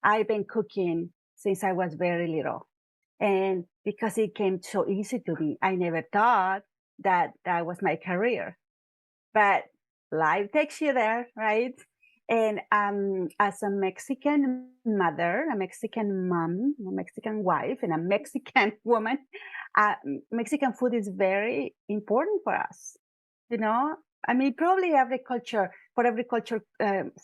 I've been cooking since I was very little. And because it came so easy to me, I never thought that that was my career. But life takes you there, right? And as a Mexican mother, a Mexican mom, a Mexican wife, and a Mexican woman, Mexican food is very important for us. You know, I mean, probably for every culture,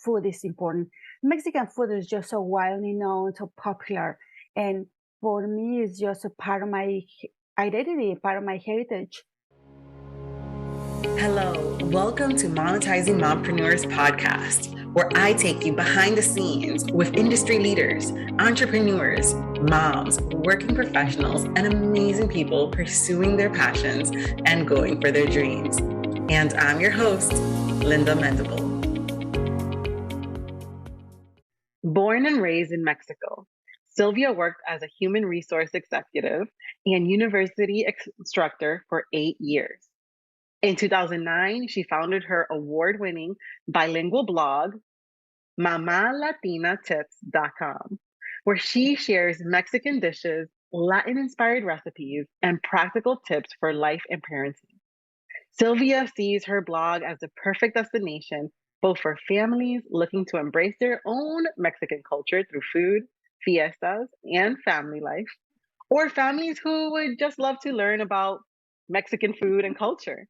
food is important. Mexican food is just so widely known, so popular. And for me, it's just a part of my identity, part of my heritage. Hello, welcome to Monetizing Mompreneurs podcast, where I take you behind the scenes with industry leaders, entrepreneurs, moms, working professionals, and amazing people pursuing their passions and going for their dreams. And I'm your host, Linda Mendable. Born and raised in Mexico, Silvia worked as a human resource executive and university instructor for 8 years. In 2009, she founded her award-winning bilingual blog, MamaLatinaTips.com, where she shares Mexican dishes, Latin-inspired recipes, and practical tips for life and parenting. Silvia sees her blog as the perfect destination, both for families looking to embrace their own Mexican culture through food, fiestas, and family life, or families who would just love to learn about Mexican food and culture.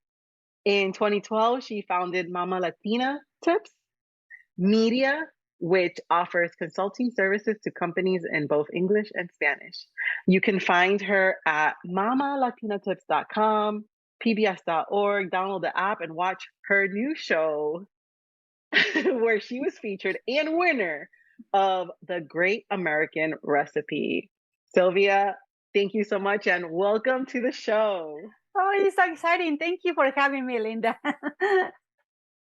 In 2012, she founded Mama Latina Tips Media, which offers consulting services to companies in both English and Spanish. You can find her at mamalatinatips.com, pbs.org, download the app and watch her new show where she was featured and winner of the Great American Recipe. Silvia, thank you so much and welcome to the show. Oh, it's so exciting. Thank you for having me, Linda.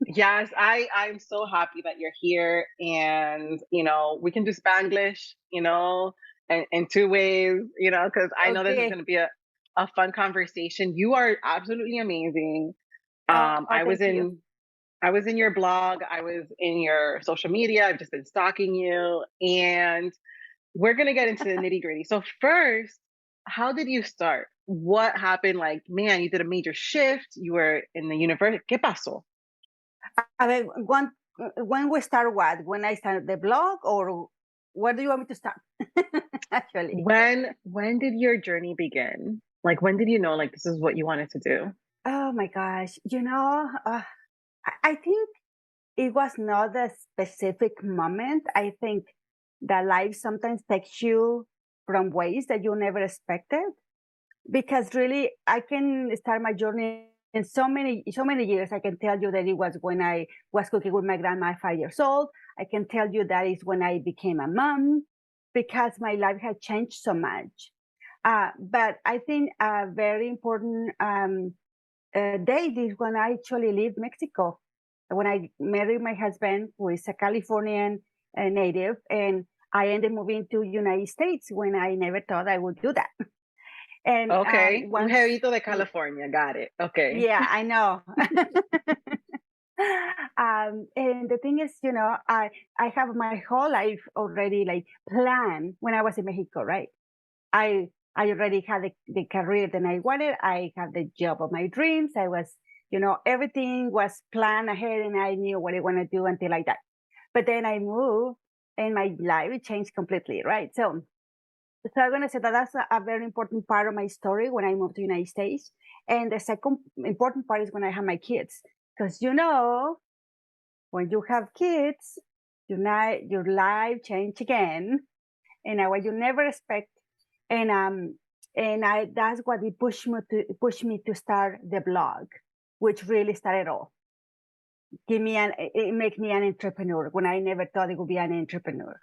Yes, I'm so happy that you're here and, we can do Spanglish, in two ways, because I know this is going to be a fun conversation. You are absolutely amazing. I was in your blog. I was in your social media. I've just been stalking you and we're going to get into the nitty gritty. So first, how did you start? What happened? Like, man, you did a major shift. You were in the university. ¿Qué pasó? When we start what? When I started the blog, or where do you want me to start? Actually, when did your journey begin? Like, when did you know, like, this is what you wanted to do? oh my gosh, I think it was not a specific moment. I think that life sometimes takes you from ways that you never expected. Because really, I can start my journey in so many years. I can tell you that it was when I was cooking with my grandma at 5 years old. I can tell you that is when I became a mom, because my life had changed so much. But I think a very important date is when I actually left Mexico. When I married my husband, who is a Californian native, and I ended up moving to United States when I never thought I would do that. And okay, un jevito de California, got it. Okay. Yeah, I know. And the thing is, I have my whole life already like planned when I was in Mexico, right? I already had the career that I wanted. I had the job of my dreams. I was, everything was planned ahead, and I knew what I want to do until I died. But then I moved, and my life changed completely, right? So I'm going to say that that's a very important part of my story when I moved to the United States. And the second important part is when I have my kids. Because, when you have kids, your life change again in a way you never expect. And that's what it pushed me to start the blog, which really started all. It made me an entrepreneur when I never thought it would be an entrepreneur.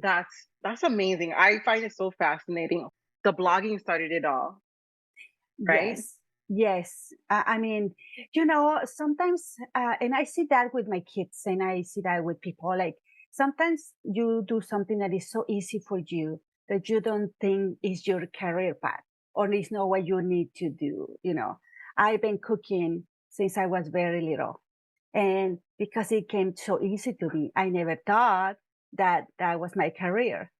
That's amazing. I find it so fascinating. The blogging started it all, right? Yes. I mean, sometimes, and I see that with my kids, and I see that with people. Like, sometimes you do something that is so easy for you that you don't think is your career path, or is not what you need to do. I've been cooking since I was very little. And because it came so easy to me, I never thought that was my career.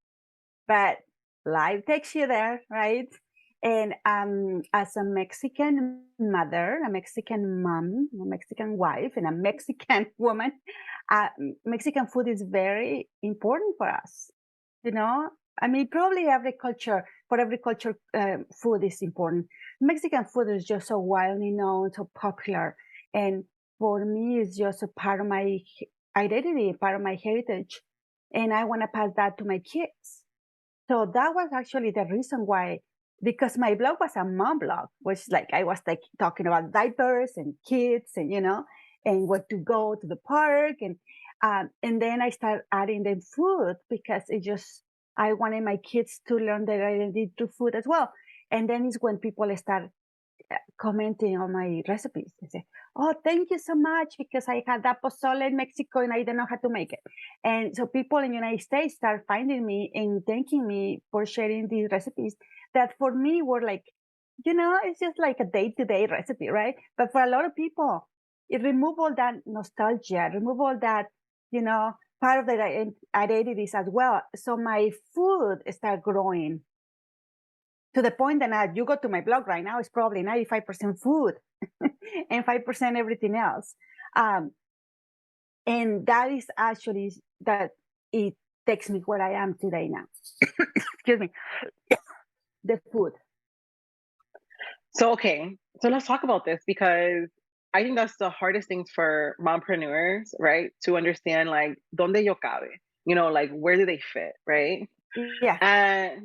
But life takes you there, right? And as a Mexican mother, a Mexican mom, a Mexican wife, and a Mexican woman, Mexican food is very important for us. You know, I mean, probably for every culture, food is important. Mexican food is just so widely known, so popular. And for me, it's just a part of my identity, part of my heritage. And I want to pass that to my kids. So that was actually the reason why, because my blog was a mom blog, which like I was like talking about diapers and kids and, and what to go to the park. And then I started adding the food because I wanted my kids to learn their identity through food as well. And then it's when people start commenting on my recipes. They say, "Oh, thank you so much because I had that pozole in Mexico and I didn't know how to make it." And so people in the United States start finding me and thanking me for sharing these recipes that for me were like, it's just like a day-to-day recipe, right? But for a lot of people, it remove all that nostalgia, remove all that, part of their identities as well. So my food start growing to the point that you go to my blog right now, it's probably 95% food and 5% everything else. And that is actually that it takes me where I am today now. Excuse me. The food. So, okay. So let's talk about this because I think that's the hardest things for mompreneurs, right? To understand like, donde yo cabe, like where do they fit, right? Yeah.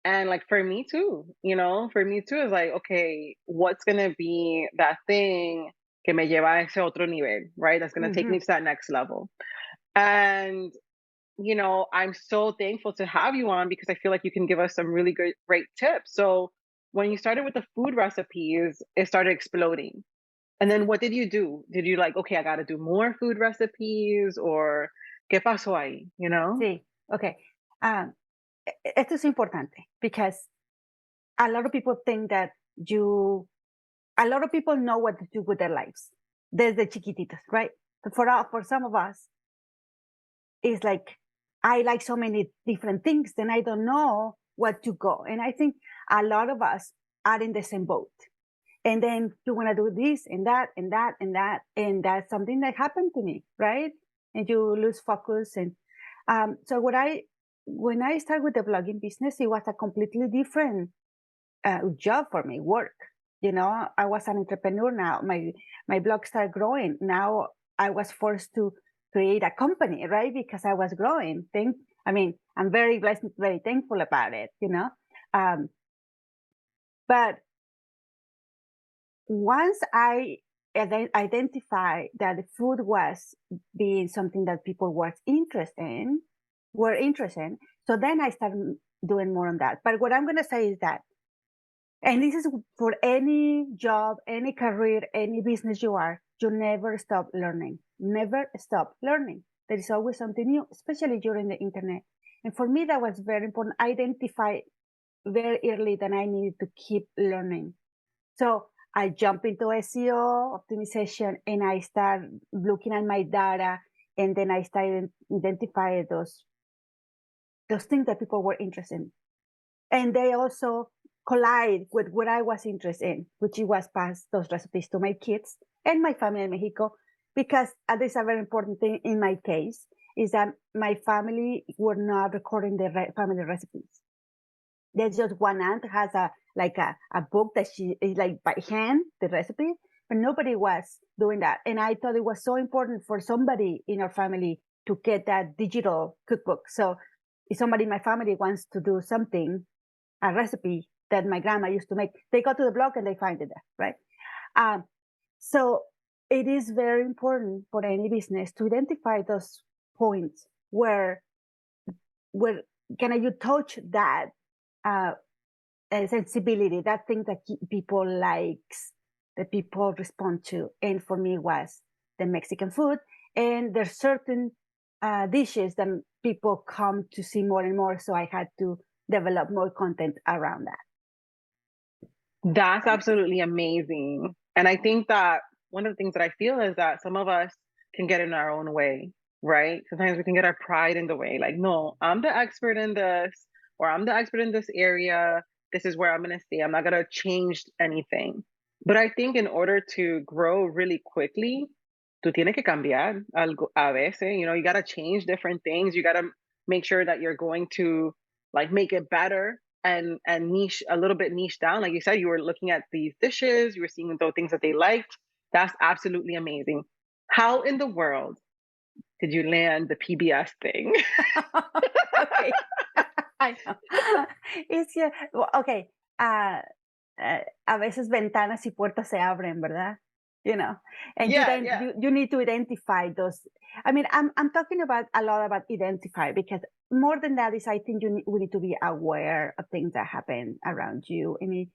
And like for me too, is like, okay, what's gonna be that thing que me lleva a ese otro nivel, right? That's gonna take me to that next level. And I'm so thankful to have you on because I feel like you can give us some really great tips. So when you started with the food recipes, it started exploding. And then what did you do? Did you like, okay, I got to do more food recipes or qué pasó ahí, Sí, okay. Esto es importante because a lot of people think that a lot of people know what to do with their lives. Desde chiquititos, right? But for some of us, it's like, I like so many different things, then I don't know what to go. And I think a lot of us are in the same boat. And then you want to do this and that and that and that. And that's something that happened to me, right? And you lose focus. And so when I started with the blogging business, it was a completely different job for me, work. I was an entrepreneur now. My blog started growing. Now I was forced to create a company, right? Because I was growing. I'm very blessed, very thankful about it, but once I identified that the food was being something that people were interested in, so then I started doing more on that. But what I'm going to say is that, and this is for any job, any career, any business you never stop learning. Never stop learning. There is always something new, especially during the internet. And for me, that was very important. I identified very early that I needed to keep learning. So I jump into SEO optimization and I start looking at my data, and then I started identifying those things that people were interested in. And they also collide with what I was interested in, which was pass those recipes to my kids and my family in Mexico, because this is a very important thing in my case, is that my family were not recording the family recipes. There's just one aunt has a book that she is like by hand, the recipe, but nobody was doing that. And I thought it was so important for somebody in our family to get that digital cookbook. So if somebody in my family wants to do something, a recipe that my grandma used to make, they go to the blog and they find it there, right? So it is very important for any business to identify those points where can you touch that sensibility, that thing that people likes, that people respond to. And for me was the Mexican food. And there's certain dishes that people come to see more and more. So I had to develop more content around that. That's absolutely amazing. And I think that one of the things that I feel is that some of us can get in our own way. right? Sometimes we can get our pride in the way, like, no, I'm the expert in this, or I'm the expert in this area. This is where I'm going to stay. I'm not going to change anything. But I think in order to grow really quickly, tú tienes que cambiar algo a veces. You know, you got to change different things. You got to make sure that you're going to like make it better and niche a little bit niche down. Like you said, you were looking at these dishes, you were seeing those things that they liked. That's absolutely amazing. How in the world did you land the PBS thing? Okay. I know. It's well, okay. A veces ventanas y puertas se abren, ¿verdad? You know, and Yeah, yeah. you need to identify those. I mean, I'm talking about a lot about identify, because more than that is I think we need to be aware of things that happen around you. I mean,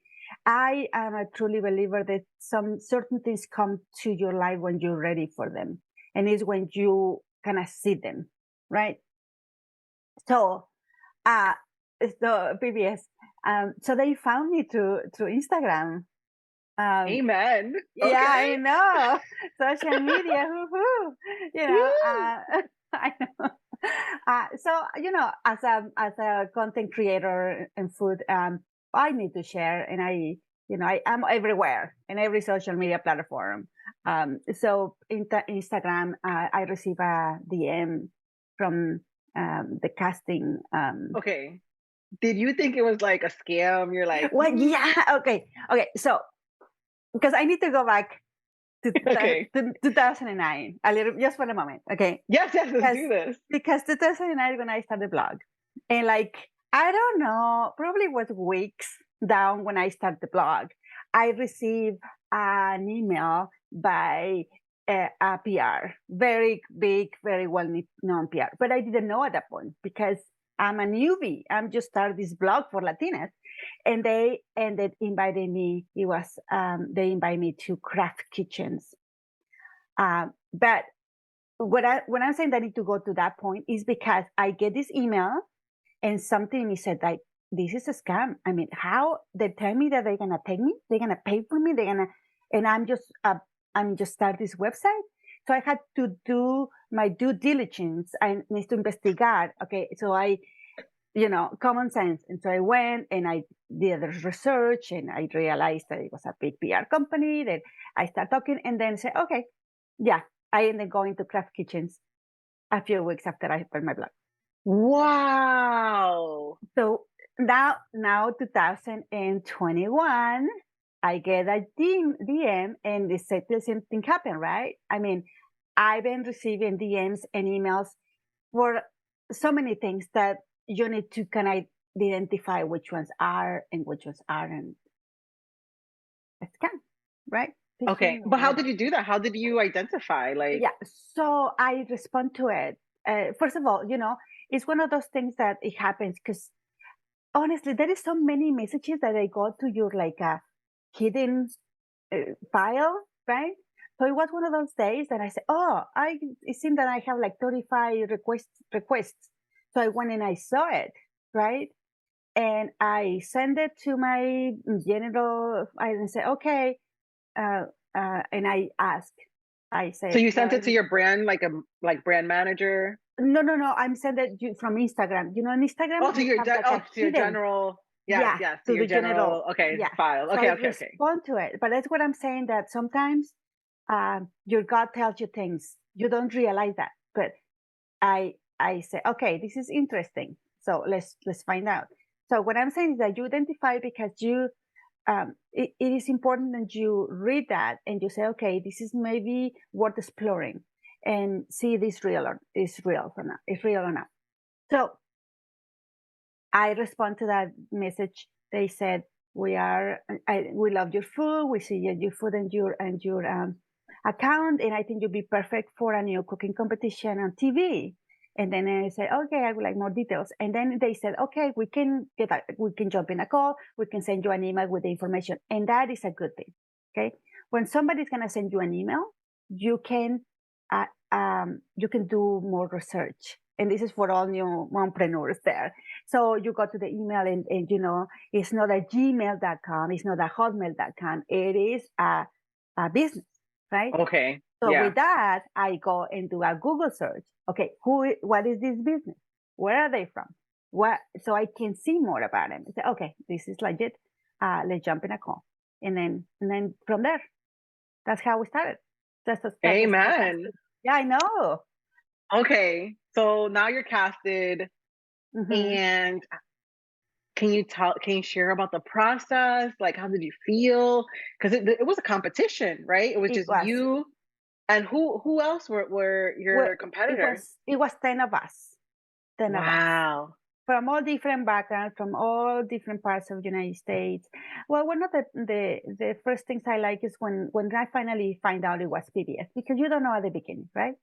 I am a truly believer that some certain things come to your life when you're ready for them, and it's when you kind of see them, right? So, uh, so PBS. So they found me through Instagram. Amen. Yeah, Okay. I know. Social media, hoo-hoo. You know, Woo! I know. So as a content creator in food, I need to share, and I am everywhere in every social media platform. So in Instagram, I receive a DM from the casting. Okay. Did you think it was like a scam? You're like, Well, yeah, okay. So because I need to go back to, okay. 2009, a little, just for a moment, okay? Yes, yes, let's Because do this. 2009 is when I started the blog, and like I don't know, probably was weeks down when I started the blog, I received an email by a PR, very big, very well known PR, but I didn't know at that point because I'm a newbie. I'm just started this blog for Latinas, and they invited me. It was they invited me to craft kitchens. But when I'm saying that I need to go to that point is because I get this email and something in me said like, this is a scam. I mean, how they tell me that they're gonna take me, they're gonna pay for me, and I'm just start this website. So I had to do my due diligence. I need to investigate. Okay, so common sense. And so I went and I did the research, and I realized that it was a big PR company. That I started talking, and then say, okay, yeah, I ended up going to craft kitchens a few weeks after I opened my blog. Wow. So now 2021, I get a DM and they said the same thing happened, right? I mean, I've been receiving DMs and emails for so many things that you need to kind of identify which ones are and which ones aren't. It's scam, right? Okay. But how did you do that? How did you identify? Like, Yeah, so I respond to it. First of all, it's one of those things that it happens because honestly, there is so many messages that they go to your like a hidden file, right? So it was one of those days that I said, "Oh, it seemed that I have like 35 requests." So I went and I saw it, right? And I sent it to my general. I said, "Okay," and I asked. I so said, you sent it to your brand, like brand manager? No. I'm sending it from Instagram. On Instagram Oh, you have like a to your hidden, general. Yes, yeah, yes, to to your the general, general. Okay, yeah. file. So Okay, I okay, okay. respond to it, but that's what I'm saying. That sometimes your gut tells you things you don't realize that. But I say, okay, this is interesting. So let's find out. So what I'm saying is that you identify because it is important that you read that and you say, okay, this is maybe worth exploring and see this is real or not. It's real or not. So I respond to that message. They said, we love your food. We see your food and your account, and I think you'd be perfect for a new cooking competition on TV. And then I said, okay, I would like more details. And then they said, okay, we can jump in a call. We can send you an email with the information, and that is a good thing. Okay, when somebody's gonna send you an email, you can do more research. And this is for all new mompreneurs there. So you go to the email and it's not a gmail.com, it's not a hotmail.com. It is a business, right? Okay. So with that, I go into a Google search. Okay, what is this business? Where are they from? So I can see more about them. Say, okay, this is legit. Let's jump in a call, and then from there, that's how we started. Amen. Yeah, I know. Okay, so now you're casted, and can you share about the process? Like, how did you feel? Because it was a competition, right? It was just you and who else were your competitors? It was 10 of us. 10 of us. From all different backgrounds, from all different parts of the United States. Well, one of the first things I like is when I finally find out it was PBS, because you don't know at the beginning, right?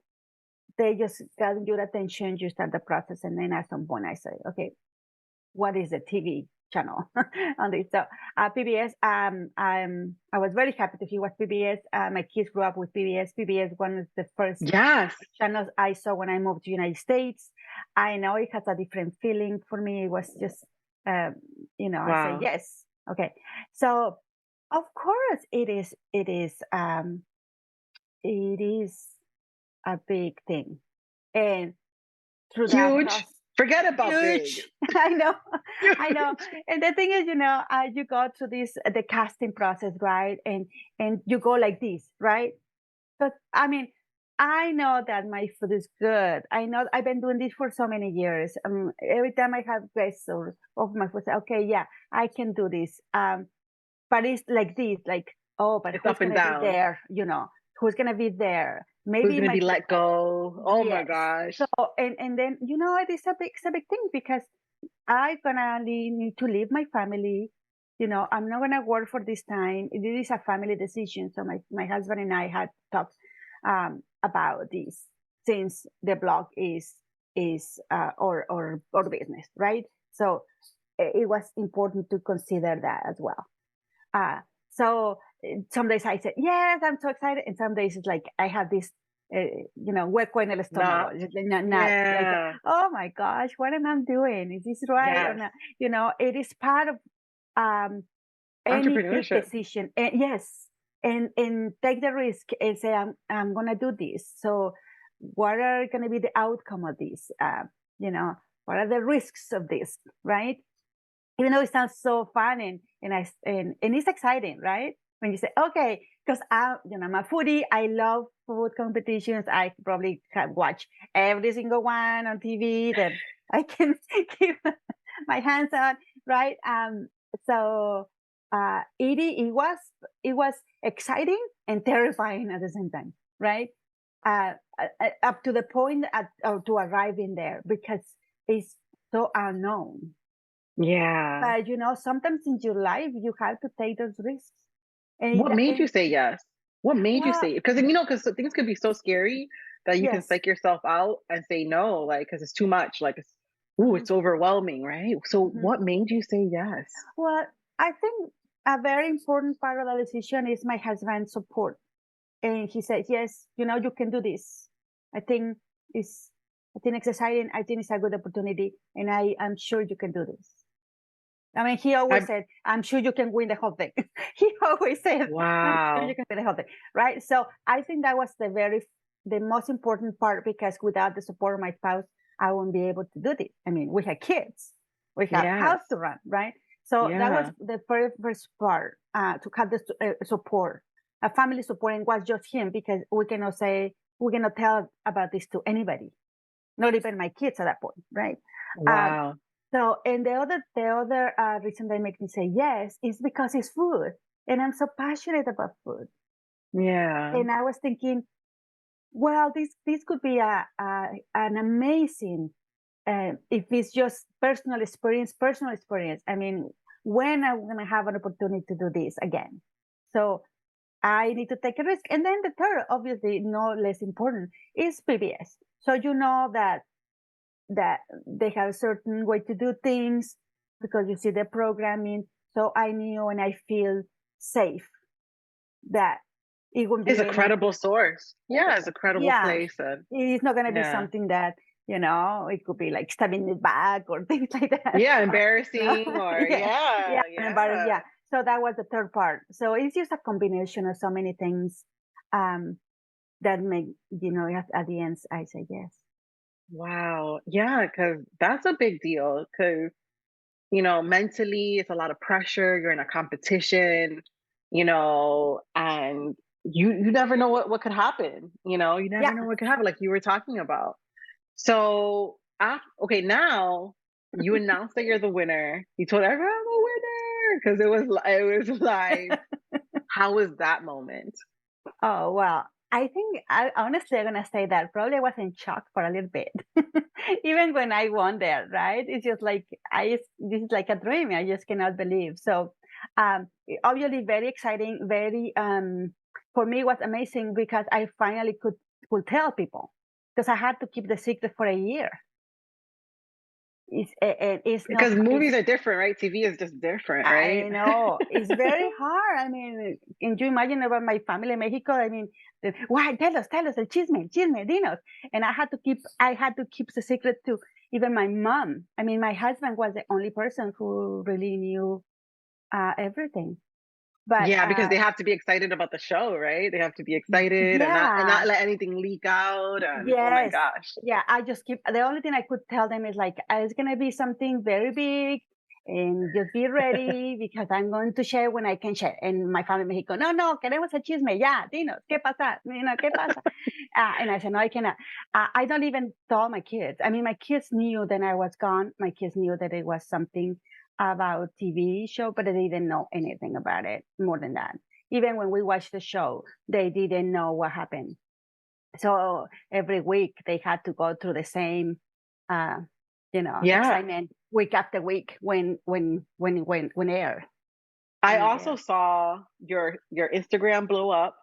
They just got your attention, you start the process, and then at some point I say, okay, what is the TV channel on this? So PBS, I was very happy to hear what PBS. My kids grew up with PBS. PBS, one of the first channels I saw when I moved to the United States. I know it has a different feeling for me. It was just, I say yes. Okay. So of course it is a big thing. And through huge. That Forget about huge. Big. I know. And the thing is, you go through the casting process, right? And you go like this, right? But I mean, I know that my food is good. I know I've been doing this for so many years. Every time I have guests of my food, okay, yeah, I can do this. But it's like this, like, oh, but it's who's up and gonna down. be there? Who's gonna be there? Maybe who's gonna be let go? Oh my gosh! So and then it is a big thing, because I'm gonna need to leave my family. I'm not gonna work for this time. It is a family decision. So my husband and I had talked about this, since the blog is or business, right? So it was important to consider that as well. So some days I said, yes, I'm so excited. And some days it's like, I have this, hueco en el estómago. Like, oh my gosh, what am I doing? Is this right or not? It is part of any big decision. And yes. And take the risk and say, I'm going to do this. So what are going to be the outcome of this? What are the risks of this, right? Even though it sounds so fun and it's exciting, right? When you say, okay, because I'm a foodie, I love food competitions. I probably have watched every single one on TV that I can keep my hands on, right? So it was exciting and terrifying at the same time, right? Up to the point to arriving there, because it's so unknown. Yeah. But sometimes in your life you have to take those risks. And what made you say yes? What made you say? Because because things could be so scary that you can psych yourself out and say no, like, because it's too much. Like, it's overwhelming, right? So what made you say yes? Well, I think a very important part of the decision is my husband's support. And he said, yes, you can do this. I think it's exciting. I think it's a good opportunity. And I'm sure you can do this. I mean, he always said, I'm sure you can win the whole thing. He always said, I'm sure you can win the whole thing. Right. So I think that was the most important part, because without the support of my spouse, I wouldn't be able to do this. I mean, we have kids, we have house to run, right? So that was the very first part, to have the support, a family support, and was just him, because we cannot tell about this to anybody, not even my kids at that point, right? Wow. So, and the other reason that makes me say yes is because it's food, and I'm so passionate about food. Yeah. And I was thinking, well, this could be an amazing, if it's just personal experience. I mean, when I'm going to have an opportunity to do this again? So I need to take a risk. And then the third, obviously no less important, is PBS. So that they have a certain way to do things, because you see the programming. So I knew, and I feel safe that it wouldn't be. It's a credible source. Yeah, it's a credible place. It's not going to be something that, it could be like stabbing the back or things like that. Yeah, embarrassing or yeah. So that was the third part. So it's just a combination of so many things that made, at the end, I say yes. Wow. Yeah, because that's a big deal. Because, mentally, it's a lot of pressure. You're in a competition, and you never know what could happen. You Yeah. never know what could happen, like you were talking about. So, okay, now you announced that you're the winner. You told everyone I'm a winner because it was live. How was that moment? Oh, well, I think honestly, I'm gonna say that probably I was in shock for a little bit, even when I won there. Right? It's just like this is like a dream. I just cannot believe. So, obviously, very exciting. Very for me, it was amazing because I finally could tell people because I had to keep the secret for a year. It's not. Because movies are different, right? TV is just different, right? I know it's very hard. I mean, can you imagine about my family in Mexico? I mean, why tell us the chisme, dinos. And I had to keep the secret to even my mom. I mean, my husband was the only person who really knew everything. But Yeah, because they have to be excited about the show, right? They have to be excited and not yeah, let anything leak out. And oh my yes, gosh. yeah. I just keep the only thing I could tell them is like it's gonna be something very big, and just be ready because I'm going to share when I can share. And my family in Mexico, no, queremos el chisme, ya, dinos, ¿qué pasa? ¿Qué pasa? And I said, no, I cannot. I don't even tell my kids. I mean, my kids knew that I was gone. My kids knew that it was something about TV show, but they didn't know anything about it more than that. Even when we watched the show, they didn't know what happened. So every week they had to go through the same, uh, Yeah. excitement week after week when air. I When it also air. saw your Instagram blow up.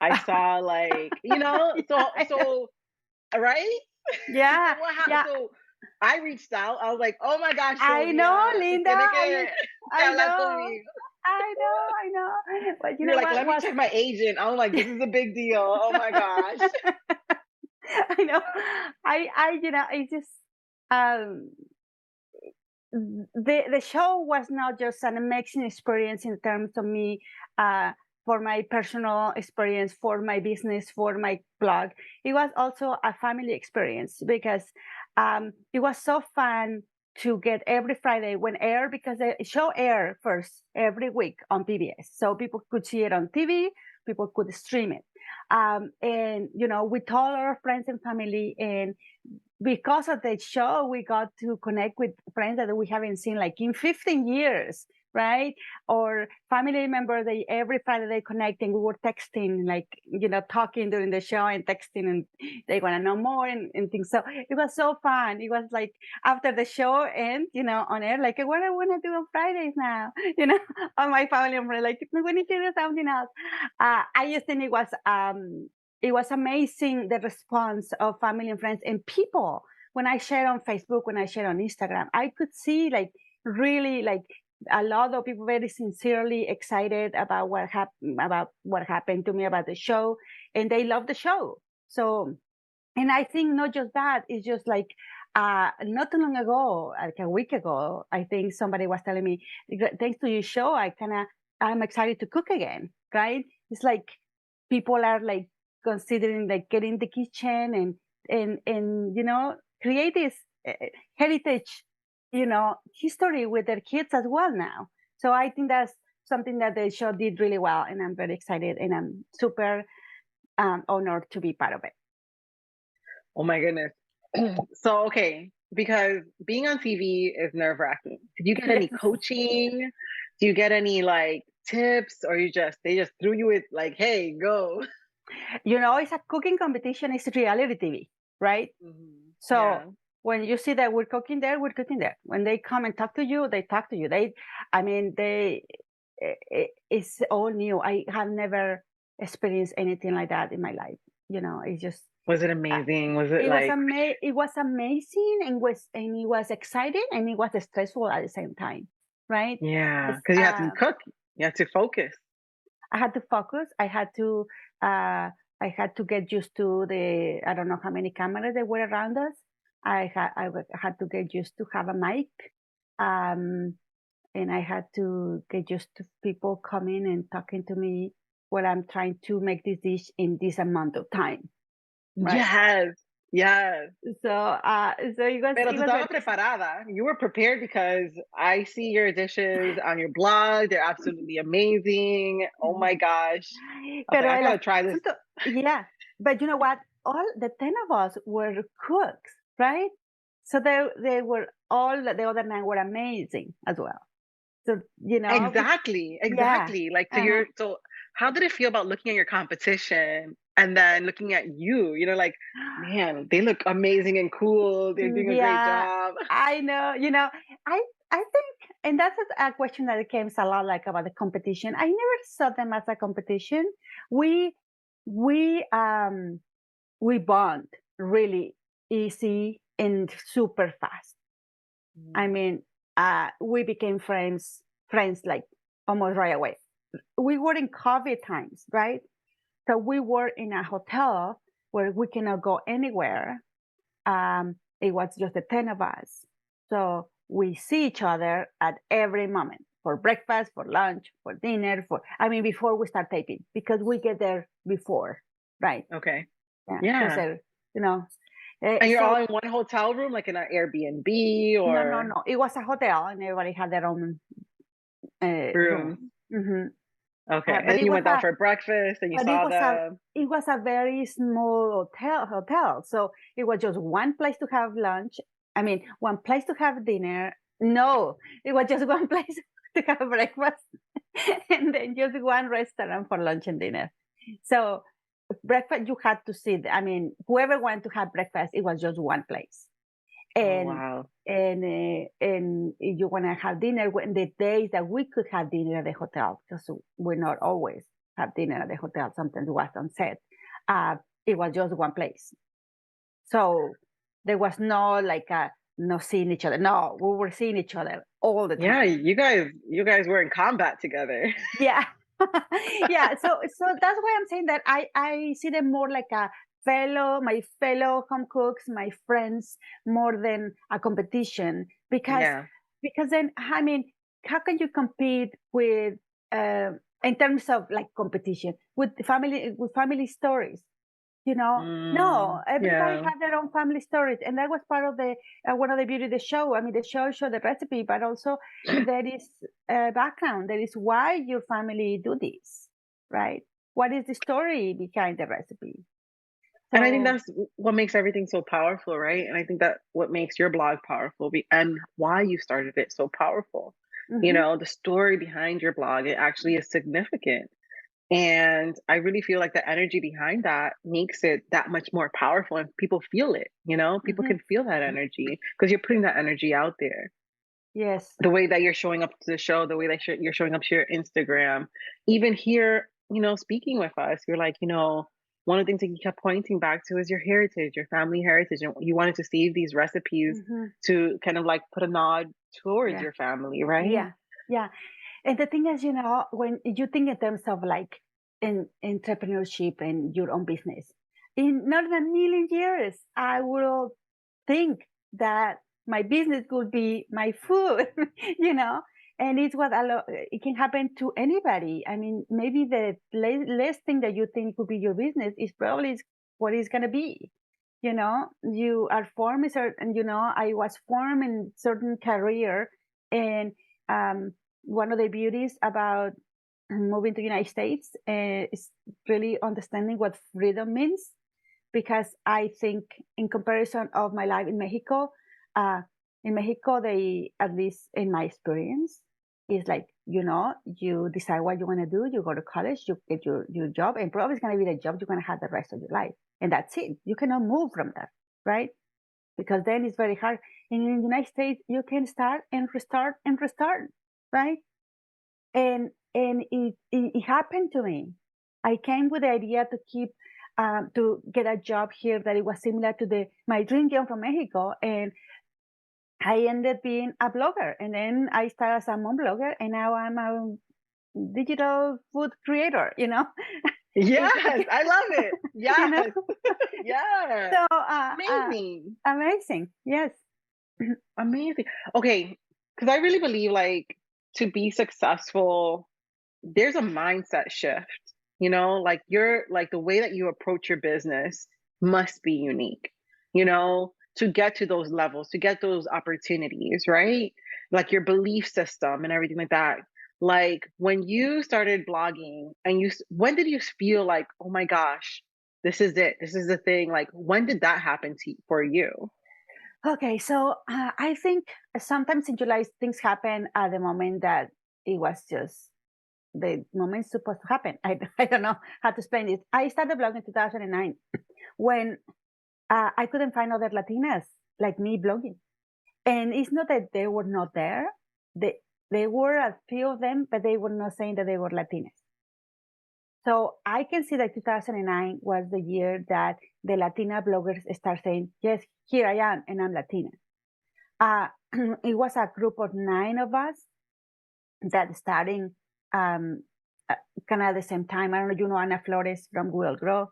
I saw like, so right? Yeah, So what happened? yeah. So I reached out. I was like, "Oh my gosh, I know, Sylvia, Linda. tiene que I hablar know. conmigo." I know. But you You're know like, what "Let me was check my agent." I'm like, "This is a big deal. Oh my gosh." I know. It's just um the show was not just an amazing experience in terms of me for my personal experience, for my business, for my blog. It was also a family experience because it was so fun to get every Friday when air, because the show air first every week on PBS, so people could see it on TV, people could stream it, and with all our friends and family. And because of the show, we got to connect with friends that we haven't seen like in 15 years, right? Or family members, they every Friday they connect, and we were texting, like, talking during the show and texting, and they want to know more and things. So it was so fun. It was like after the show ends, on air, like, what I want to do on Fridays now, on my family member, like, we need to do something else. I just think it was amazing, the response of family and friends and people. When I share on Facebook, when I share on Instagram, I could see like really like a lot of people very sincerely excited about what happened to me, about the show, and they love the show. So, and I think not just that, it's just like not too long ago, like a week ago, I think somebody was telling me, thanks to your show, I'm excited to cook again, right? It's like people are like considering like getting the kitchen and create this heritage, history with their kids as well now. So I think that's something that the show did really well, and I'm very excited, and I'm super honored to be part of it. Oh my goodness. So, okay, because being on TV is nerve-wracking. Did you get any Yes. coaching? Do you get any like tips, or they just threw you with like, "Hey, go." It's a cooking competition, it's reality TV, right? So Yeah. when you see that we're cooking there, we're cooking there. When they come and talk to you, they talk to you. It's all new. I have never experienced anything like that in my life. It's just, Was it uh, amazing? Was it like, it was amazing, and it was exciting, and it was stressful at the same time, right? yeah, Because because you have to cook, you have to focus. I had to focus. I had to get used to I don't know how many cameras there were around us. I had to get used to have a mic. Um, and I had to get used to people coming and talking to me. what I'm trying to make this dish in this amount of time, right? Yes. So Pero it tú was estabas very preparada. You were prepared because I see your dishes on your blog. They're absolutely amazing. Oh my gosh. I was like, Pero I el gotta try this. asunto, yeah, but you know what? All the 10 of us were cooks, right? So they were all the other 9 were amazing as well. So Exactly. yeah, Like uh-huh. so how did it feel about looking at your competition and then looking at you? Like, man, they look amazing and cool. They're doing a great Yeah, job. I know. I think, and that's a question that comes a lot like about the competition. I never saw them as a competition. We we um we bond really easy and super fast. I mean, we became friends like almost right away. We were in COVID times, right? So we were in a hotel where we cannot go anywhere. It was just the 10 of us. So we see each other at every moment for breakfast, for lunch, for dinner, before we start taping, because we get there before, right? Okay. Yeah. Because, Yeah. you know, And you're so all in one hotel room, like in an Airbnb no, no, or no. It was a hotel and everybody had their own room. room. Hmm. Okay. And But then it you was went down for breakfast and you but it saw was a them. it was a very small hotel. So it was just one place to have lunch. One place to have dinner. No, it was just one place to have breakfast, and then just one restaurant for lunch and dinner. So breakfast you had to sit. Whoever wanted to have breakfast, it was just one place. Oh And wow. and if you want to have dinner, when the days that we could have dinner at the hotel, because we not always have dinner at the hotel, sometimes it was on set. It was just one place, so there was no like no seeing each other. No, we were seeing each other all the Yeah, time. you guys were in combat together. Yeah. Yeah, so that's why I'm saying that I see them more like my fellow home cooks, my friends, more than a competition, because Yeah. then how can you compete with uh, in terms of like competition with family stories? No, everybody Yeah. had their own family stories, and that was part of the one of the beauty of the show. The show showed the recipe, but also there is background. There is why your family do this, right? What is the story behind the recipe? And I think So, that's what makes everything so powerful, right? And I think that what makes your blog powerful and why you started it so powerful. mhm, The story behind your blog, it actually is significant. And I really feel like the energy behind that makes it that much more powerful and people feel it, people mhm, can feel that energy because you're putting that energy out there. yes, The way that you're showing up to the show, the way that you're showing up to your Instagram, even here, speaking with us, you're like, one of the things that you kept pointing back to is your heritage, your family heritage, and you wanted to save these recipes mhm, to kind of like put a nod towards yeah, your family, right? yeah, yeah. And the thing is, when you think in terms of like in entrepreneurship and your own business, in not in a million years, I will think that my business could be my food, you know, and it's it can happen to anybody. Maybe the last thing that you think could be your business is probably what it's going to be. You are formed certain, I was formed in certain career, and one of the beauties about moving to the United States is really understanding what freedom means, because I think in comparison of my life uh, in Mexico, they, at least in my experience, is like, you decide what you want to do, you go to college, you get your job, and probably it's going to be the job you're going to have the rest of your life. And that's it. You cannot move from that, right? Because then it's very hard. In the United States, you can start and restart, right? And it happened to me. I came with the idea to get a job here that it was similar to my dream job from Mexico, and I ended being a blogger, and then I started as a mom blogger, and now I'm a digital food creator. It's Yes, like, I love it. you know, Yes. Yeah. so Amazing. amazing. Yes. Amazing. Okay, because I really believe like to be successful, there's a mindset shift like the way that you approach your business must be unique, to get to those levels, to get those opportunities, right? Like your belief system and everything like that. Like when you started blogging and when did you feel like, oh my gosh, this is it. This is the thing. Like when did that happen for you? Okay, so I think sometimes in July things happen at the moment that it was just the moment supposed to happen. I don't know how to explain it. I started blogging in 2009 when I couldn't find other Latinas like me blogging. And it's not that they were not there. They were a few of them, but they were not saying that they were Latinas. So I can see that 2009 was the year that the Latina bloggers start saying, yes, here I am, and I'm Latina. It was a group of 9 of us that starting kind of at the same time. I don't know, Ana Flores from Google Grow.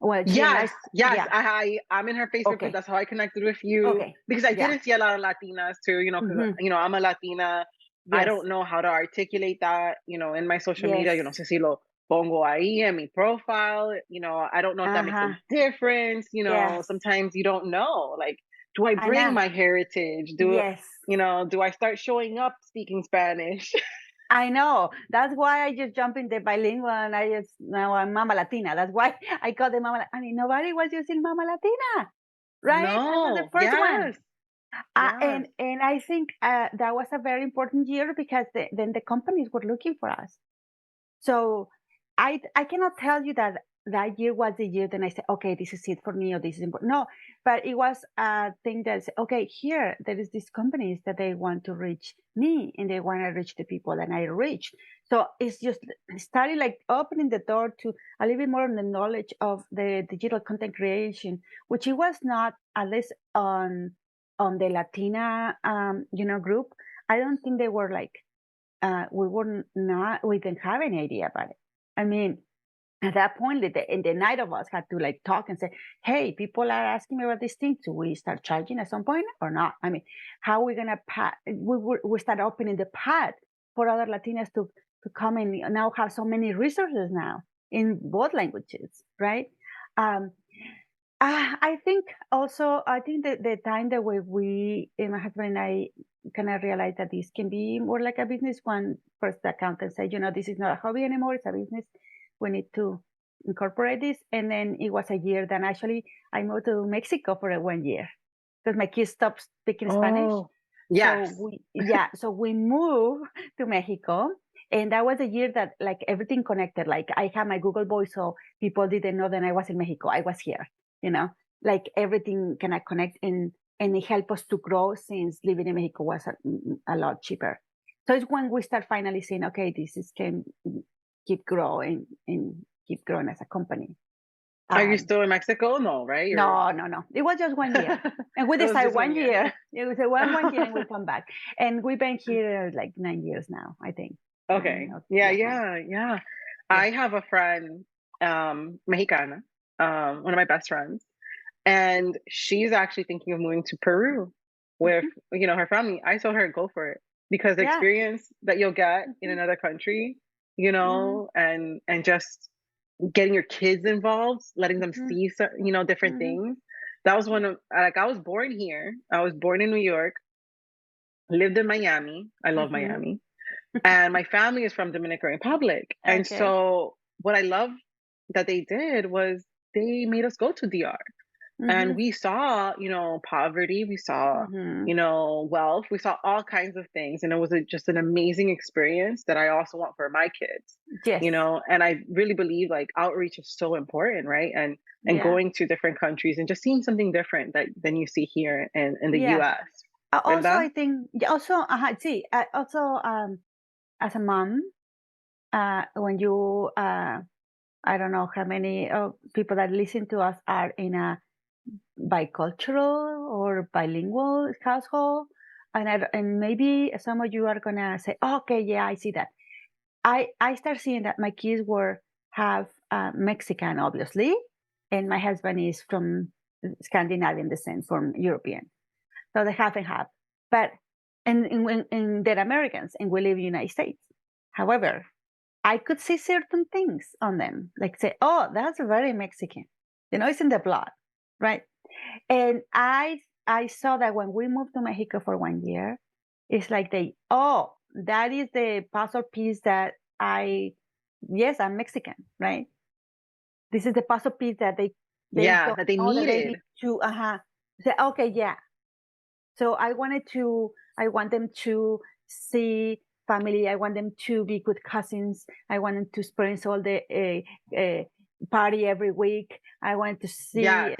Well, yes, yeah. I'm in her Facebook group. That's how I connected with you, because I didn't see a lot of Latinas too, because I'm a Latina. Yes. I don't know how to articulate that, in my social media. Yo no sé si lo pongo ahí en mi profile. I don't know if that makes a difference. Sometimes you don't know. Like, do I bring my heritage? Do I start showing up speaking Spanish? I know. That's why I just jump in the bilingual and now I'm Mama Latina. That's why I call the Mama. I mean, nobody was using Mama Latina, right? No, I was the first one. Yes. And I think that was a very important year because then the companies were looking for us. So I cannot tell you that year was the year then I said, okay, this is it for me, or this is important. No, but it was a thing that said, okay, here there is these companies that they want to reach me and they want to reach the people that I reach. So it's just starting like opening the door to a little bit more on the knowledge of the digital content creation, which it was not, at least on the Latina group. I don't think they were like we didn't have any idea about it. I mean, at that point, the 9 of us had to like talk and say, hey, people are asking me about this thing. Do we start charging at some point or not? I mean, how are we going to we start opening the path for other Latinas to come and now have so many resources now in both languages, right? I think also, the time that my husband and I kind of realized that this can be more like a business. One first accountant said, this is not a hobby anymore, it's a business. We need to incorporate this. And then it was a year that actually I moved to Mexico for 1 year because my kids stopped speaking Spanish. Yes. So we moved to Mexico. And that was a year that like everything connected. Like I had my Google Voice, so people didn't know that I was in Mexico. I was here. Like everything can connect and it helped us to grow since living in Mexico was a lot cheaper. So it's when we start finally saying, okay, can keep growing and keep growing as a company. Are you still in Mexico? No, right? No. It was just 1 year. And we decided 1 year. It was 1 year and we come back. And we've been here like 9 years now, I think. Okay. Yeah. I have a friend, Mexicana, one of my best friends, and she's actually thinking of moving to Peru with, her family. I told her, go for it, because the experience that you'll get in another country, and just getting your kids involved, letting them see, different things. That was I was born here. I was born in New York, lived in Miami. I love Miami. And my family is from Dominican Republic. And so what I love that they did was they made us go to DR. And we saw, poverty, we saw, wealth, we saw all kinds of things. And it was just an amazing experience that I also want for my kids, and I really believe like outreach is so important, right? And going to different countries and just seeing something different than you see here in the US. Also, I think, as a mom, when you, I don't know how many people that listen to us are in a bicultural or bilingual household, and maybe some of you are gonna say, okay, yeah, I see that. I start seeing that my kids have Mexican, obviously, and my husband is from Scandinavian descent, from European, so they have and have. But and they're Americans, and we live in the United States. However, I could see certain things on them, like say, oh, that's very Mexican. It's in the blood, right? And I saw that when we moved to Mexico for 1 year, it's like that is the puzzle piece that yes, I'm Mexican, right? This is the puzzle piece that they Yeah, don't that they know that they needed. need to say, okay, yeah. So I want them to see family. I want them to be good cousins. I want them to experience all the party every week. I want to see, Yes.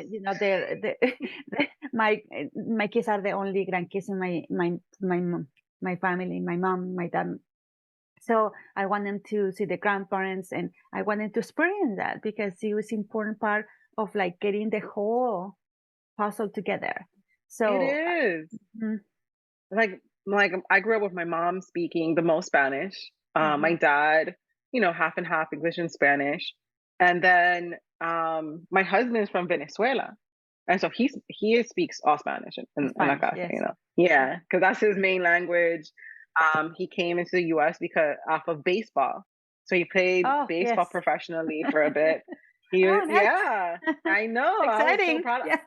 my kids are the only grandkids in my family, my mom, my dad. So I want them to see the grandparents, and I want them to experience that, because it was important part of like getting the whole puzzle together. It So is. mhm, Like I grew up with my mom speaking the most Spanish. My mhm. dad, half and half English and Spanish. And then my husband is from Venezuela. And so he speaks all Spanish in la Spanish, yes. casa. Yeah, because that's his main language. He came into the US because off of baseball. So he played Oh, baseball yes. professionally for a bit. Oh, Yeah, nice. I know. I was so Exciting. proud. Yeah.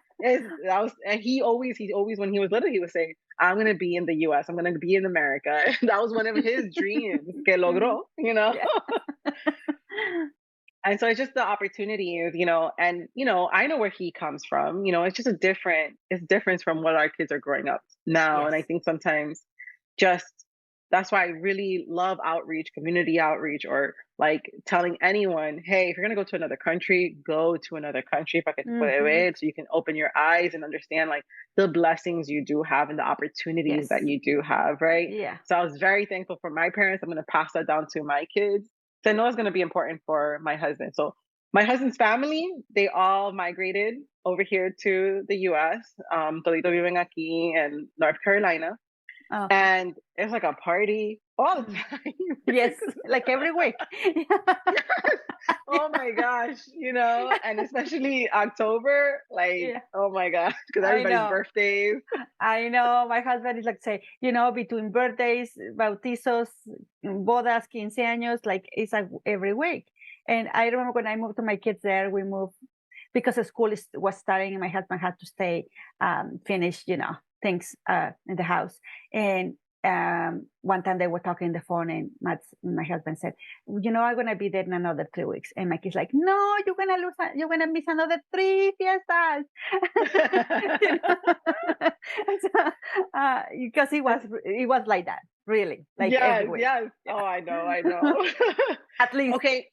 And he always when he was little, he would say, I'm gonna be in the US, I'm gonna be in America. That was one of his dreams que Mhm. logró. Yeah. And so it's just the opportunities, and I know where he comes from. It's just it's different from what our kids are growing up now. And I Yes. think sometimes just that's why I really love outreach, community outreach, or like telling anyone, hey, if you're gonna go to another country, go to another country para que tú puedas Mhm. ver, so you can open your eyes and understand like the blessings you do have and the opportunities that Yes. you do have, right? Yeah. So I was very thankful for my parents. I'm gonna pass that down to my kids. So I know it's going to be important for my husband. So my husband's family, they all migrated over here to the US. Todito viven aquí in North Carolina. Oh. And it's like a party all the Mm. time. Yes, like every week. Yes. Oh Yeah. my gosh, and especially October, like, Yeah. oh my gosh, because I everybody's know. birthdays. I know. My husband is like say, between birthdays, bautizos, bodas, quince años, like it's like every week. And I remember when I moved to my kids there, we moved because the school was starting, and my husband had to stay, finish, things in the house. And one time they were talking on the phone, and my husband said, I'm gonna be there in another 3 weeks. And my kid's like, no, you're gonna miss another 3 fiestas. You know? So, because it was like that, really, like every Yes, week. yes. Yeah. Oh, I know. At least, Okay,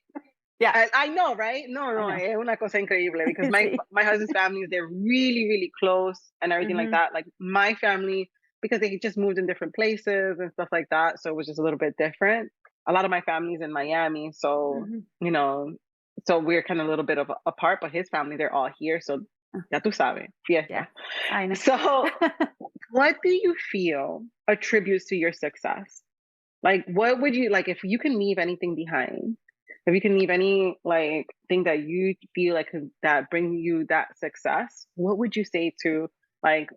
yeah, I know, right? No, I no, know. es una cosa increíble because my See. my husband's family, they're really, really close and everything like Hmm. that. Like my family, because they just moved in different places and stuff like that, so it was just a little bit different. A lot of my family's in Miami, so Hmm. you know, so we're kind of a little bit of apart. But his family, they're all here, so ya tú sabes, Yeah, fiesta. I know. So, what do you feel attributes to your success? Like, what would you like if you can leave anything behind? If you can leave any like thing that you feel like that bring you that success, what would you say to like,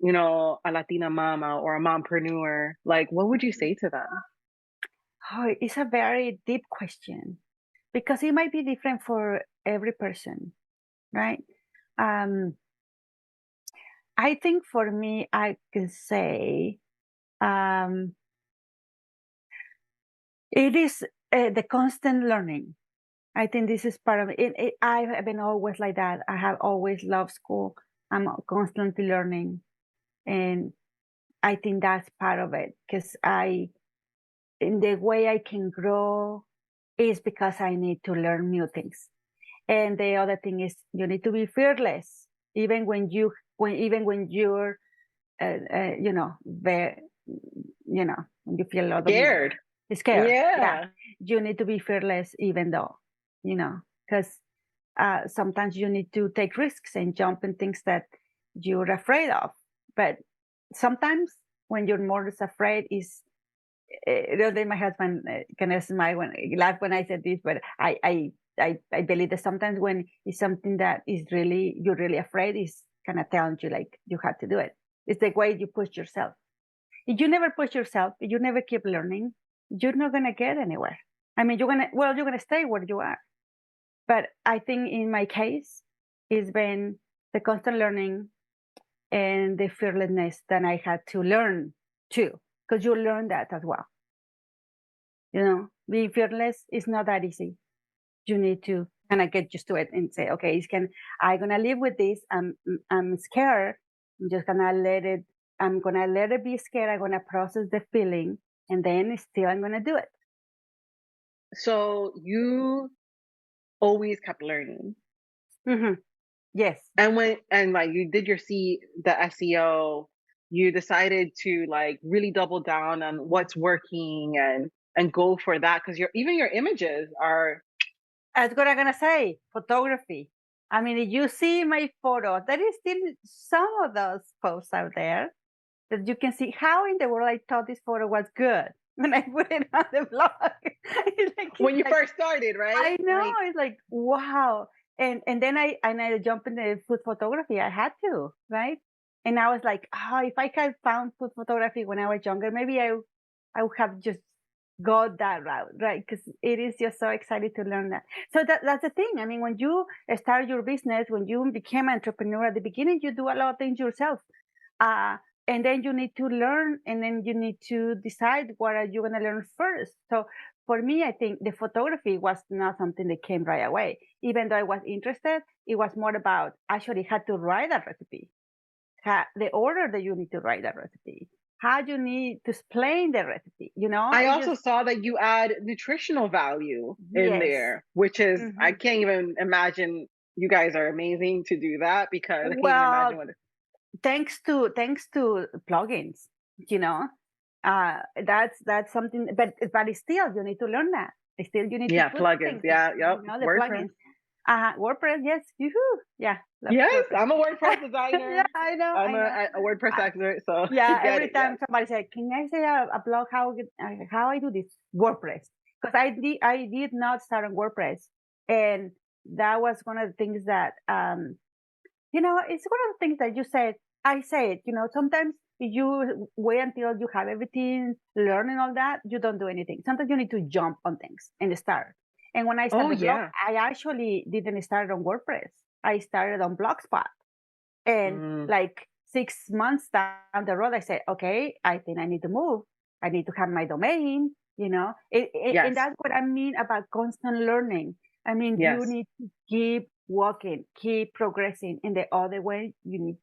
a Latina mama or a mompreneur? Like, what would you say to them? Oh, it's a very deep question, because it might be different for every person, right? Um, I think for me, I can say, um, it is the constant learning. I think this is part of it. I have been always like that. I have always loved school. I'm constantly learning, and I think that's part of it, because in the way I can grow is because I need to learn new things. And the other thing is you need to be fearless, even when you're, very, when you feel a lot of Scared. scared. Yeah, Yeah. you need to be fearless, even though, because sometimes you need to take risks and jump in things that you're afraid of. But sometimes when you're more afraid is, the other day my husband kind of smile when laugh when I said this, but I believe that sometimes when it's something that is really you're really afraid, is kind of telling you like you have to do it. It's the way you push yourself. If you never push yourself, if you never keep learning, you're not gonna get anywhere. I mean, you're gonna stay where you are. But I think in my case, it's been the constant learning and the fearlessness that I had to learn too, because you learn that as well. Being fearless is not that easy. You need to kind of get used to it and say, okay, I'm gonna live with this. I'm scared. I'm just gonna let it. I'm gonna let it be scared. I'm gonna process the feeling, and then still I'm gonna do it. So you always kept learning. Mm-hmm. Yes. And like you did the SEO, you decided to like really double down on what's working and go for that, because even your images are. That's what I'm gonna say. Photography. I mean, if you see my photo, there is still some of those posts out there that you can see how in the world I thought this photo was good when I put it on the blog. When you first started, right? I know, it's like wow. And then I jumped into food photography. I had to, right? And I was like, oh, if I had found food photography when I was younger, maybe I would have just got that route, right? Because it is just so exciting to learn that. So that's the thing. I mean, when you start your business, when you became an entrepreneur at the beginning, you do a lot of things yourself. And then you need to learn, and then you need to decide what are you going to learn first. So for me, I think the photography was not something that came right away. Even though I was interested, it was more about actually had to write a recipe, the order that you need to write that recipe, how you need to explain the recipe. I also saw that you add nutritional value in Yes. there, which is, I can't even imagine. You guys are amazing to do that, because I can't even imagine what. Thanks to plugins, that's something, but still you need to learn that. Still you need to put plugins. things Yep. the WordPress. Plugins. WordPress, yes. Yeah. Yes, WordPress. I'm a WordPress designer. Yeah, I know. I'm a WordPress expert, so yeah. I get Every it. time somebody says, "Can I say a blog? How I do this?" WordPress, because I did not start on WordPress, and that was one of the things that it's one of the things that you said. I said, sometimes if you wait until you have everything, learning all that, you don't do anything. Sometimes you need to jump on things and start. And when I started the blog, I actually didn't start on WordPress. I started on Blogspot. And like 6 months down the road, I said, okay, I think I need to move. I need to have my domain, and that's what I mean about constant learning. I mean, you need to keep walking, keep progressing. And the only way you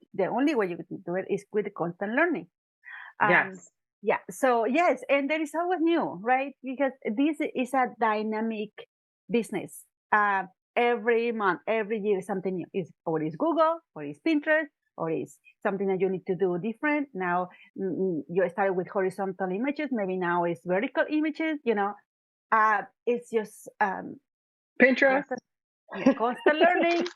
can do it is with the constant learning. Yes. Yeah. So yes, and there is always new, right? Because this is a dynamic business. Every month, every year, something new. Or it's Google, or it's Pinterest, or it's something that you need to do different. Now you started with horizontal images. Maybe now it's vertical images. It's just Pinterest. Constant learning.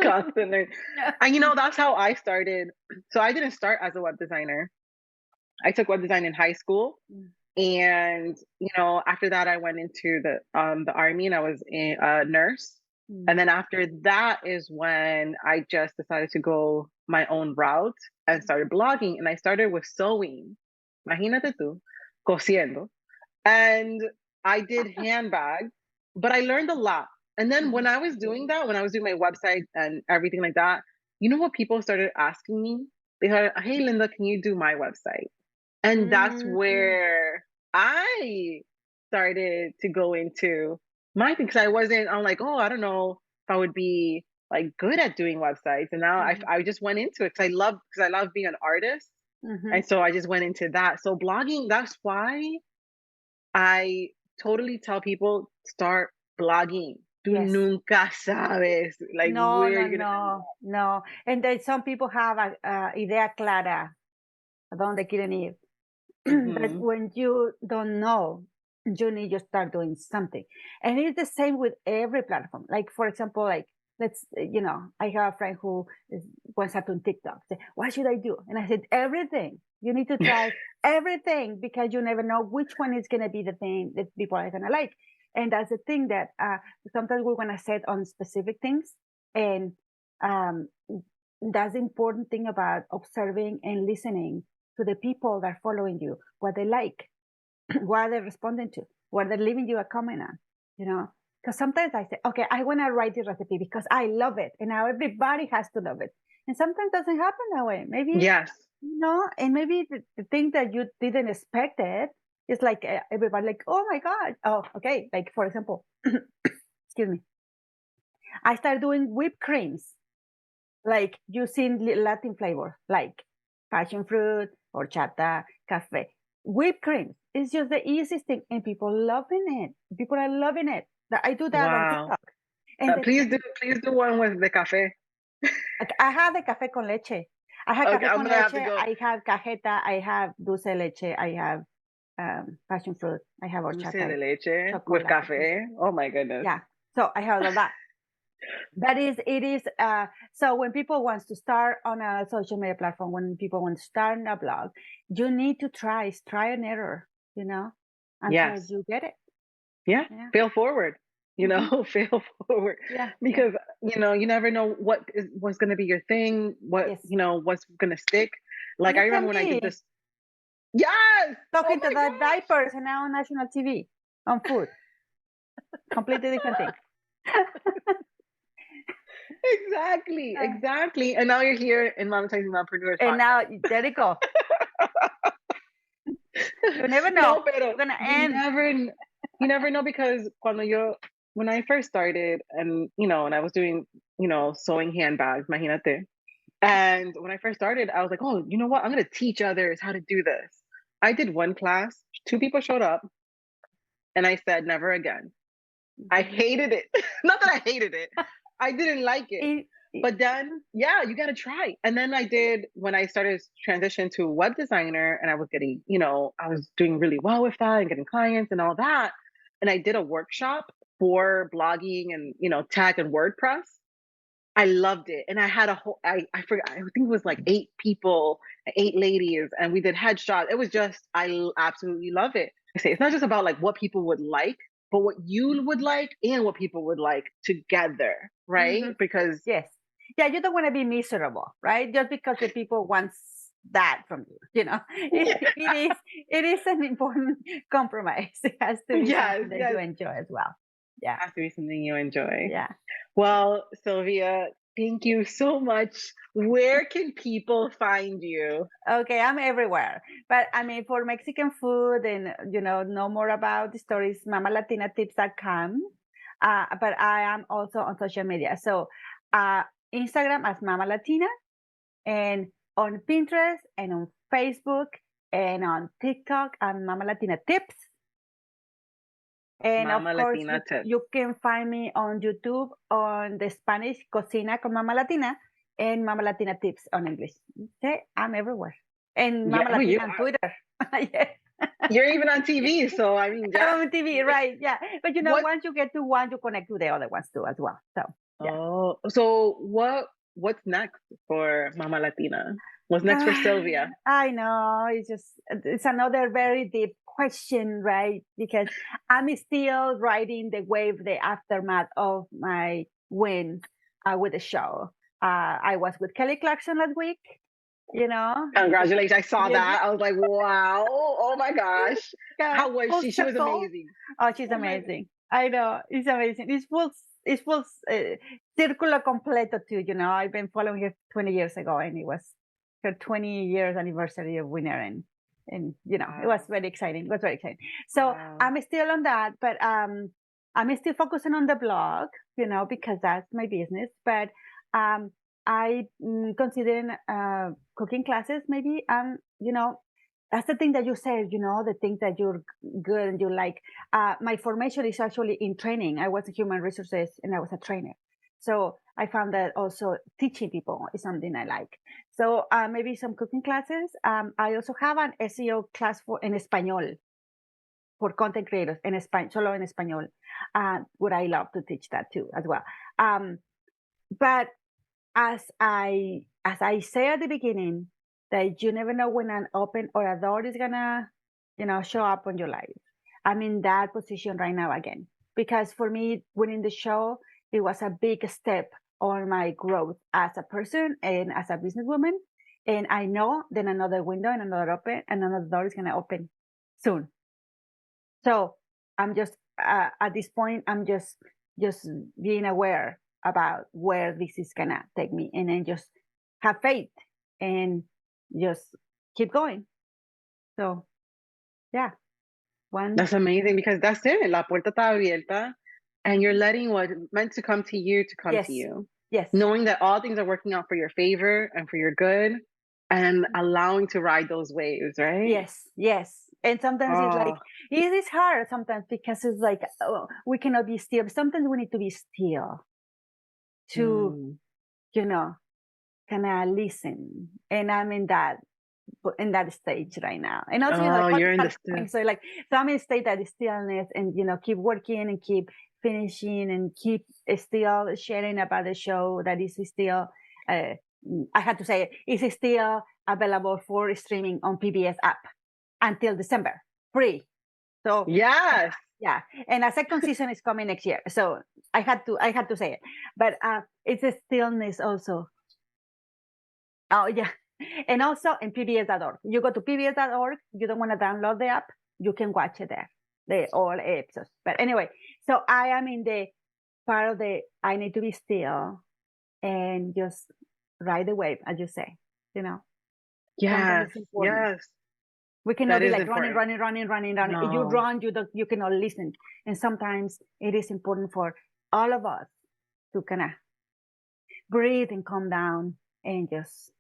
Constant learning. And that's how I started. So I didn't start as a web designer. I took web design in high school. And after that I went into the army, and I was a nurse. And then after that is when I just decided to go my own route and started blogging. And I started with sewing. Imagínate tú, cosiendo. And I did handbags, but I learned a lot. And then when I was doing that, when I was doing my website and everything like that, you know what people started asking me? They said, hey, Linda, can you do my website? And that's where I started to go into my thing, because I'm like, oh, I don't know if I would be like good at doing websites. And now I just went into it because I love being an artist. And so I just went into that. So blogging, that's why I totally tell people, start blogging. Tú nunca sabes like where you're gonna end up. No. And then some people have a idea clara a dónde quieren ir. But when you don't know, you need to start doing something. And it's the same with every platform. Like, for example, like, I have a friend who wants to on TikTok. Say, what should I do? And I said, everything. You need to try everything, because you never know which one is going to be the thing that people are going to like. And that's the thing that sometimes we want to set on specific things. And that's the important thing about observing and listening to the people that are following you, what they like. what are they responding to? What they're leaving you a comment on, Because sometimes I say, okay, I want to write the recipe because I love it. And now everybody has to love it. And sometimes it doesn't happen that way. Maybe, Yes. And maybe the thing that you didn't expect it is like everybody like, oh my God. Oh, okay. Like, for example, excuse me. I started doing whipped creams, like using Latin flavor, like passion fruit, horchata, cafe. Whipped creams. It's just the easiest thing, and people loving it. People are loving it. I do that on Wow. TikTok. And Please do one with the cafe. I have the café con leche. I have Okay, café I'm con gonna have to leche. go. I have cajeta. I have dulce de leche. I have passion fruit. I have Dulce horchata. de leche with Chocolate. cafe. Oh my goodness. Yeah. So I have all that. That is, it is. So when people want to start on a social media platform, when people want to start a blog, you need to try and error, until Yes. you get it. Yeah. Fail forward. Fail forward. Yeah. Because you never know what's going to be your thing. What what's going to stick. Like I remember when I did this. Yes. Talking to the diapers and now on national TV on food. Completely different thing. Exactly. And now you're here in Monetizing Mompreneurs. And now there you go. You never know. No, pero you're gonna end. You never know, because when I first started, and and I was doing sewing handbags, imagínate. And when I first started, I was like, oh, you know what? I'm gonna teach others how to do this. I did one class, 2 people showed up, and I said never again. I hated it. Not that I hated it. I didn't like it. But then, you got to try. And then when I started transition to web designer, and I was getting, I was doing really well with that and getting clients and all that. And I did a workshop for blogging and, tech and WordPress. I loved it. And I had I forgot, I think it was like 8 people, 8 ladies, and we did headshots. It was just, I absolutely love it. I say, it's not just about like what people would like, but what you would like and what people would like together, right? Mm-hmm. Because yes, you don't want to be miserable, right? Just because the people want that from you, it is an important compromise. It has to be something that you enjoy as well. Yeah, it has to be something you enjoy. Yeah. Well, Silvia, thank you so much. Where can people find you? Okay, I'm everywhere. But I mean, for Mexican food and, know more about the stories, mamalatinatips.com. But I am also on social media. So Instagram as Mama Latina, and on Pinterest and on Facebook and on TikTok, I'm Mama Latina Tips. And Mama of course, Latina Tips. you can find me on YouTube on the Spanish Cocina con Mama Latina and Mama Latina Tips on English. Okay, I'm everywhere. And Mama Latina on Twitter. You're even on TV, so I mean, I'm on TV, right? Yeah, but once you get to one, you connect to the other ones too as well. So Oh, so what's next for Mama Latina? What's next for Silvia? I know, it's another very deep question, right? Because I'm still riding the aftermath of my win with the show. I was with Kelly Clarkson last week. Congratulations. I saw that. I was like, wow. Oh my gosh. How was she? She was amazing. Oh, she's amazing. I know. It's amazing. It's full Círculo Completo too. I've been following her 20 years ago, and it was her 20 years anniversary of winner. And it was very exciting. It was very exciting. So I'm still on that, but I'm still focusing on the blog, because that's my business. But I considering cooking classes maybe. That's the thing that you said, the things that you're good and you like. My formation is actually in training. I was a human resources and I was a trainer. So I found that also teaching people is something I like. So maybe some cooking classes. I also have an SEO class in Español for content creators, solo en Español. Would I love to teach that too as well. But as I say at the beginning, that you never know when an open or a door is gonna, show up on your life. I'm in that position right now again, because for me, winning the show, it was a big step on my growth as a person and as a businesswoman. And I know then another window and another door is gonna open soon. So I'm just at this point, I'm just being aware about where this is gonna take me, and then just have faith and just keep going. So yeah, That's amazing, because that's it. La puerta está abierta, and you're letting what meant to come to you to come to you. Yes. Knowing that all things are working out for your favor and for your good, and allowing to ride those waves, right? Yes. And sometimes it's like, it is hard sometimes because it's like, we cannot be still. Sometimes we need to be still to, kind of listen. And I'm in that stage right now. And also, you're in the still. So I'm in a state that is stillness, and keep working and keep finishing and keep still sharing about the show that is still. I had to say it's still available for streaming on PBS app until December, free. So yes, yeah, and a second season is coming next year. So I had to say it, but it's a stillness also. Oh yeah. And also in pbs.org. You go to pbs.org, you don't want to download the app, you can watch it there, all episodes. But anyway, so I am in the part of I need to be still and just ride the wave, as you say, Yes, yes. We cannot be like important. running. No. If you run, you cannot listen. And sometimes it is important for all of us to kind of breathe and calm down and just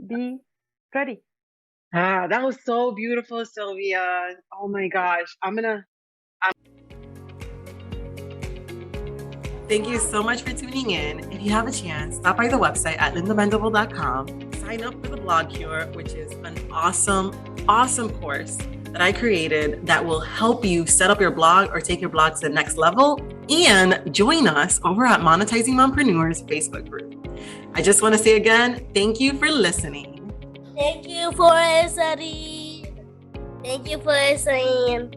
be ready. That was so beautiful, Silvia. Oh my gosh. Thank you so much for tuning in. If you have a chance, stop by the website at lindamendable.com. Sign up for the Blog Cure, which is an awesome course that I created that will help you set up your blog or take your blog to the next level. And join us over at Monetizing Mompreneurs Facebook group. I just want to say again, thank you for listening. Thank you for listening. Thank you for listening.